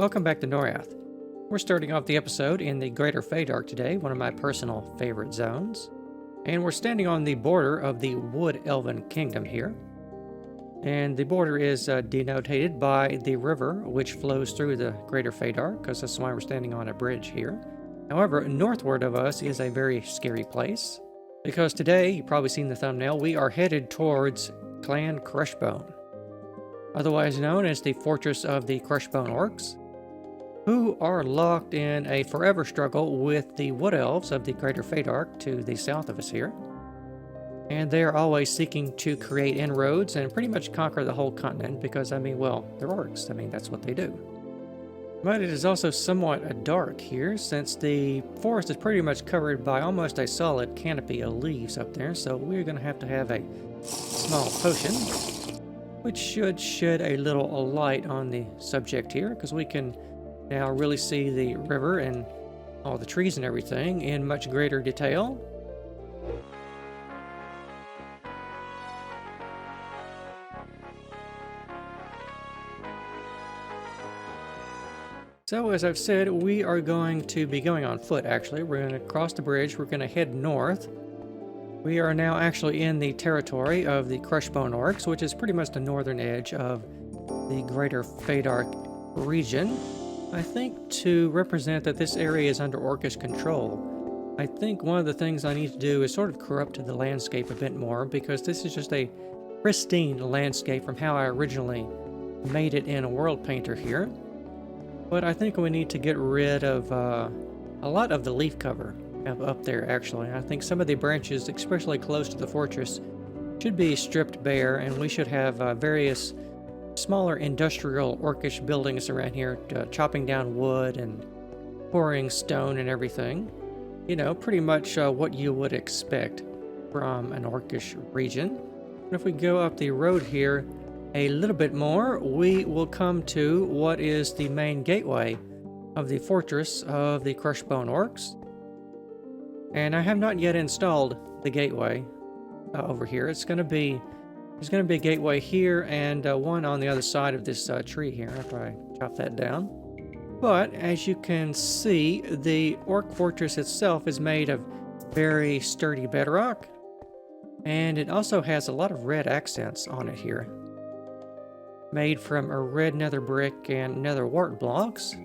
Welcome back to Norrath. We're starting off the episode in the Greater Trydar today, one of my personal favorite zones. And we're standing on the border of the Wood Elven Kingdom here. And the border is denoted by the river which flows through the Greater Trydar, because that's why we're standing on a bridge here. However, northward of us is a very scary place, because today, you've probably seen the thumbnail, we are headed towards Clan Crushbone, otherwise known as the Fortress of the Crushbone Orcs, who are locked in a forever struggle with the Wood Elves of the Greater Trydar to the south of us here. And they are always seeking to create inroads and pretty much conquer the whole continent because, well, they're orcs. That's what they do. But it is also somewhat dark here since the forest is pretty much covered by almost a solid canopy of leaves up there. So we're going to have a small potion, which should shed a little light on the subject here because we can now really see the river and all the trees and everything in much greater detail. So as I've said, we are going to be going on foot actually. We're going to cross the bridge, we're going to head north. We are now actually in the territory of the Crushbone Orcs, which is pretty much the northern edge of the Greater Trydar region. I think to represent that this area is under orcish control, I think one of the things I need to do is sort of corrupt the landscape a bit more, because this is just a pristine landscape from how I originally made it in a world painter here. But I think we need to get rid of a lot of the leaf cover up there actually. I think some of the branches, especially close to the fortress, should be stripped bare, and we should have various smaller industrial orcish buildings around here, chopping down wood and pouring stone and everything. You know, pretty much what you would expect from an orcish region. And if we go up the road here a little bit more, we will come to what is the main gateway of the fortress of the Crushbone Orcs. And I have not yet installed the gateway over here. There's going to be a gateway here and one on the other side of this tree here after I chop that down. But as you can see, the Orc Fortress itself is made of very sturdy bedrock, and it also has a lot of red accents on it here, made from a red nether brick and nether wart blocks.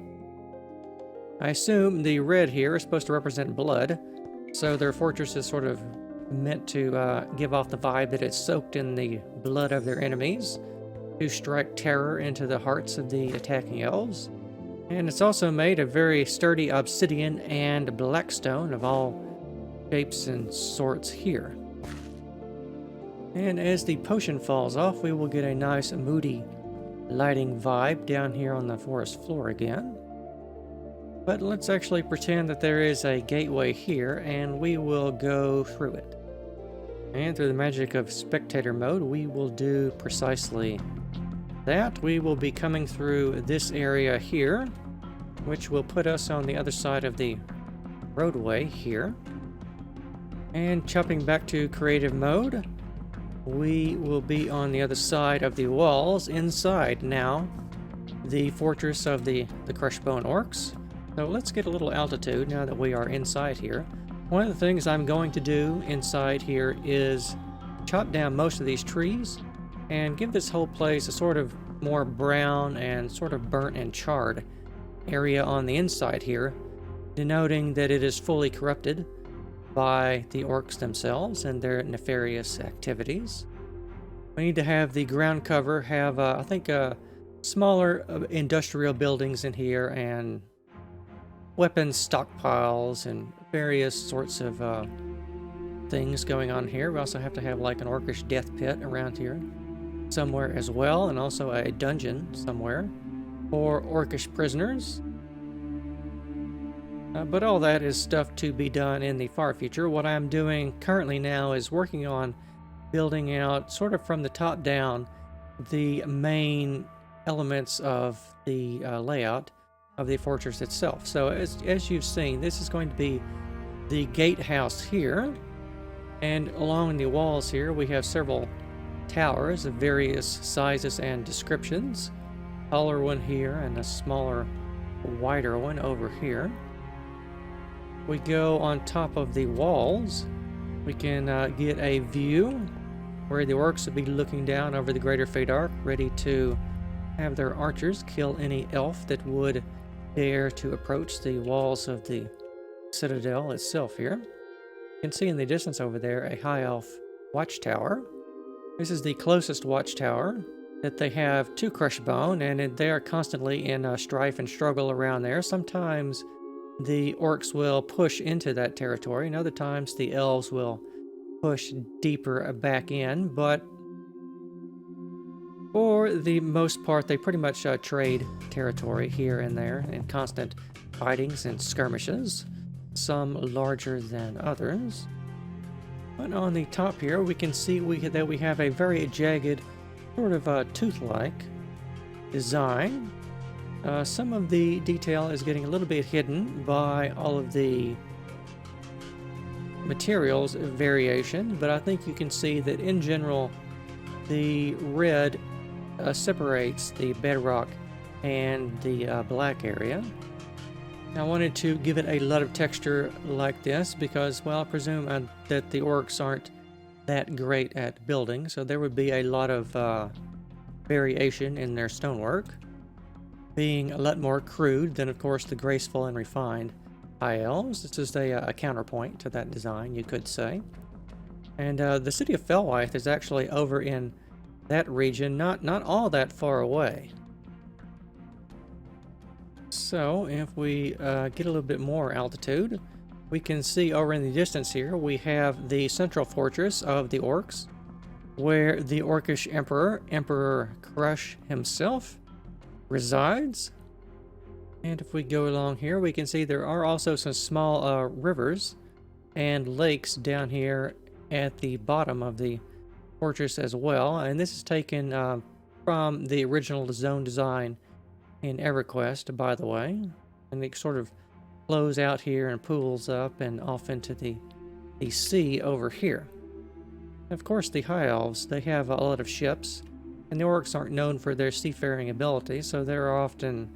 I assume the red here is supposed to represent blood, so their fortress is sort of meant to give off the vibe that it's soaked in the blood of their enemies to strike terror into the hearts of the attacking elves. And it's also made of very sturdy obsidian and blackstone of all shapes and sorts here. And as the potion falls off, we will get a nice moody lighting vibe down here on the forest floor again. But let's actually pretend that there is a gateway here, and we will go through it. And through the magic of spectator mode, we will do precisely that. We will be coming through this area here, which will put us on the other side of the roadway here. And chopping back to creative mode, we will be on the other side of the walls inside now the fortress of the Crushbone Orcs. So let's get a little altitude now that we are inside here. One of the things I'm going to do inside here is chop down most of these trees and give this whole place a sort of more brown and sort of burnt and charred area on the inside here, denoting that it is fully corrupted by the orcs themselves and their nefarious activities. We need to have the ground cover have, I think, smaller industrial buildings in here and weapons stockpiles and various sorts of things going on here. We also have to have like an orcish death pit around here somewhere as well, and also a dungeon somewhere for orcish prisoners. But all that is stuff to be done in the far future. What I'm doing currently now is working on building out, sort of from the top down, the main elements of the layout of the fortress itself. So as you've seen, this is going to be the gatehouse here, and along the walls here we have several towers of various sizes and descriptions. Taller one here and a smaller wider one over here. We go on top of the walls. We can get a view where the orcs will be looking down over the greater Trydar, ready to have their archers kill any elf that would dare to approach the walls of the citadel itself here. You can see in the distance over there a high elf watchtower. This is the closest watchtower that they have to Crushbone, and they are constantly in strife and struggle around there. Sometimes the orcs will push into that territory, and other times the elves will push deeper back in, but for the most part they pretty much trade territory here and there in constant fightings and skirmishes, some larger than others. But on the top here we can see that we have a very jagged, sort of tooth-like design. Some of the detail is getting a little bit hidden by all of the materials variation, but I think you can see that in general the red separates the bedrock and the black area. Now, I wanted to give it a lot of texture like this because, well, I presume that the orcs aren't that great at building, so there would be a lot of variation in their stonework, being a lot more crude than, of course, the graceful and refined high elves. This is a counterpoint to that design, you could say. And the city of Felwythe is actually over in that region, not all that far away. So if we get a little bit more altitude, we can see over in the distance here we have the central fortress of the orcs, where the orcish emperor, Emperor Crush himself, resides. And if we go along here, we can see there are also some small rivers and lakes down here at the bottom of the fortress as well. And this is taken from the original zone design in EverQuest, by the way. And it sort of flows out here and pools up and off into the sea over here. Of course, the High Elves, they have a lot of ships, and the Orcs aren't known for their seafaring ability, so there are often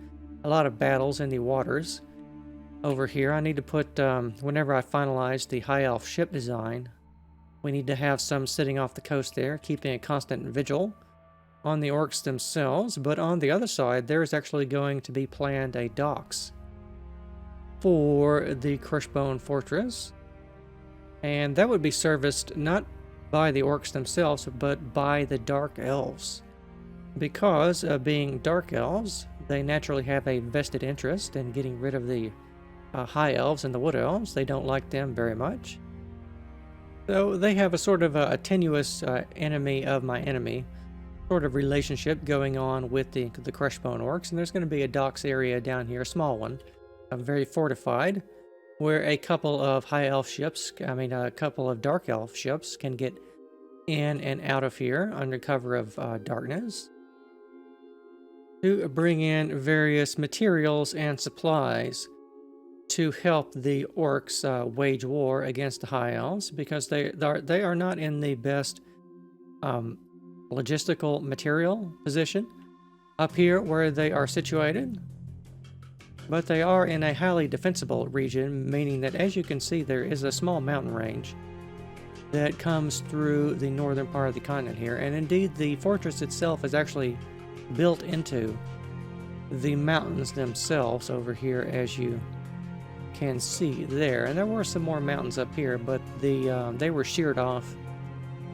a lot of battles in the waters over here. I need to put, whenever I finalize the High Elf ship design, we need to have some sitting off the coast there, keeping a constant vigil on the Orcs themselves. But on the other side, there's actually going to be planned a docks for the Crushbone Fortress, and that would be serviced not by the Orcs themselves, but by the Dark Elves. Because, being Dark Elves, they naturally have a vested interest in getting rid of the High Elves and the Wood Elves. They don't like them very much. So they have a sort of a tenuous enemy of my enemy sort of relationship going on with the Crushbone Orcs. And there's going to be a docks area down here, a small one, very fortified, where a couple of High Elf ships, a couple of Dark Elf ships can get in and out of here under cover of darkness to bring in various materials and supplies to help the Orcs wage war against the High Elves, because they are not in the best logistical material position up here where they are situated. But they are in a highly defensible region, meaning that, as you can see, there is a small mountain range that comes through the northern part of the continent here. And indeed, the fortress itself is actually built into the mountains themselves over here, as you can see there. And there were some more mountains up here, but they were sheared off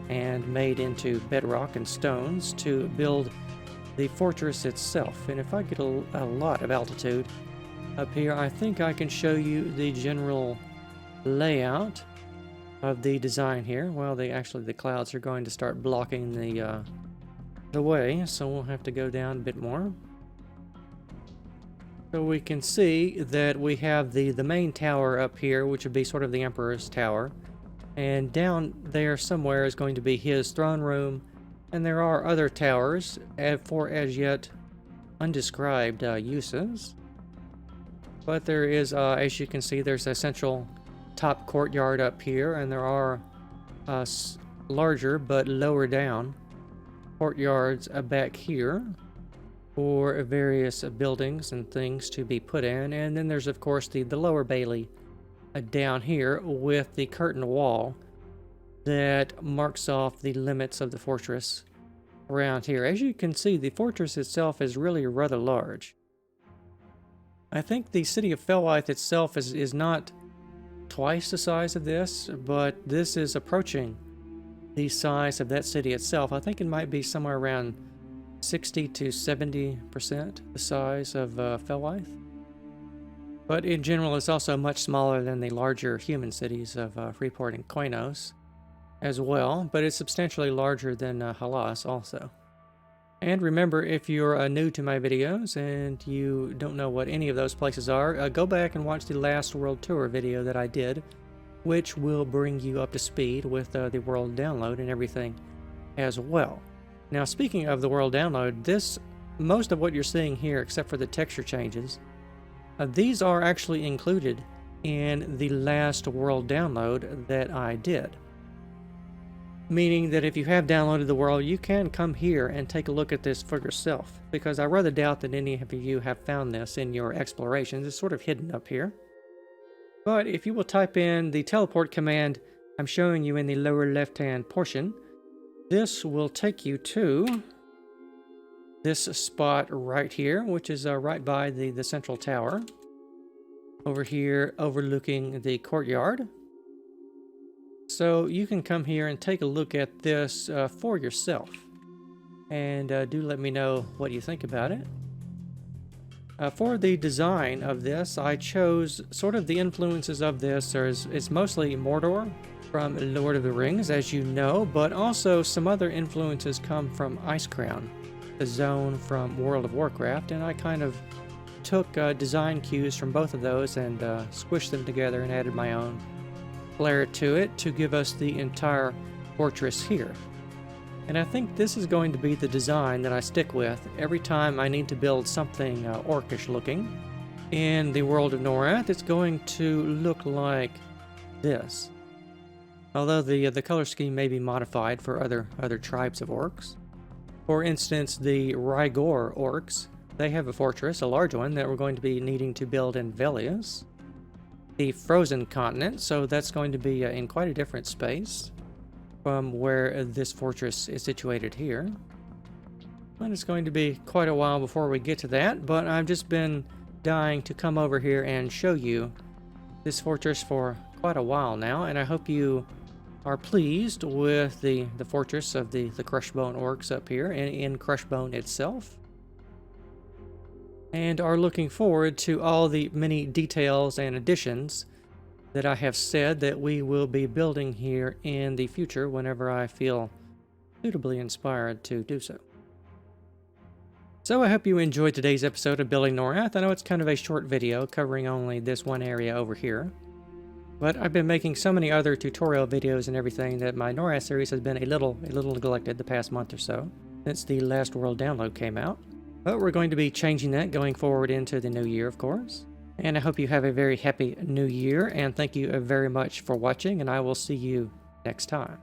and made into bedrock and stones to build the fortress itself. And if I get a lot of altitude up here, I think I can show you the general layout of the design here. Well, the clouds are going to start blocking the way, so we'll have to go down a bit more. So we can see that we have the main tower up here, which would be sort of the Emperor's Tower, and down there somewhere is going to be his throne room, and there are other towers for as yet undescribed uses. But there is, as you can see, there's a central top courtyard up here, and there are larger but lower down courtyards back here. for various buildings and things to be put in. And then there's, of course, the lower bailey down here with the curtain wall that marks off the limits of the fortress around here. As you can see, the fortress itself is really rather large. I think the city of Felwythe itself is not twice the size of this, but this is approaching the size of that city itself. I think it might be somewhere around 60 to 70% the size of Felwythe. But in general, it's also much smaller than the larger human cities of Freeport and Koinos as well, but it's substantially larger than Halas also. And remember, if you're new to my videos and you don't know what any of those places are, go back and watch the last world tour video that I did, which will bring you up to speed with the world download and everything as well. Now, speaking of the world download, most of what you're seeing here, except for the texture changes, these are actually included in the last world download that I did. Meaning that if you have downloaded the world, you can come here and take a look at this for yourself, because I rather doubt that any of you have found this in your explorations. It's sort of hidden up here. But if you will type in the teleport command I'm showing you in the lower left-hand portion, this will take you to this spot right here, which is right by the central tower. Over here, overlooking the courtyard. So you can come here and take a look at this for yourself. And do let me know what you think about it. For the design of this, I chose sort of the influences of this. It's mostly Mordor from Lord of the Rings, as you know, but also some other influences come from Icecrown, the zone from World of Warcraft, and I kind of took design cues from both of those and squished them together and added my own flair to it to give us the entire fortress here. And I think this is going to be the design that I stick with every time I need to build something orcish looking. In the world of Norrath, it's going to look like this. Although the color scheme may be modified for other tribes of orcs. For instance, the Rygor orcs, they have a fortress, a large one, that we're going to be needing to build in Velius. The Frozen Continent, so that's going to be in quite a different space from where this fortress is situated here. And it's going to be quite a while before we get to that, but I've just been dying to come over here and show you this fortress for quite a while now, and I hope you are pleased with the fortress of the Crushbone Orcs up here and in Crushbone itself, and are looking forward to all the many details and additions that I have said that we will be building here in the future whenever I feel suitably inspired to do so. So I hope you enjoyed today's episode of Building Norrath. I know it's kind of a short video covering only this one area over here, but I've been making so many other tutorial videos and everything that my Norrath series has been a little neglected the past month or so since the last world download came out. But we're going to be changing that going forward into the new year, of course. And I hope you have a very happy new year, and thank you very much for watching, and I will see you next time.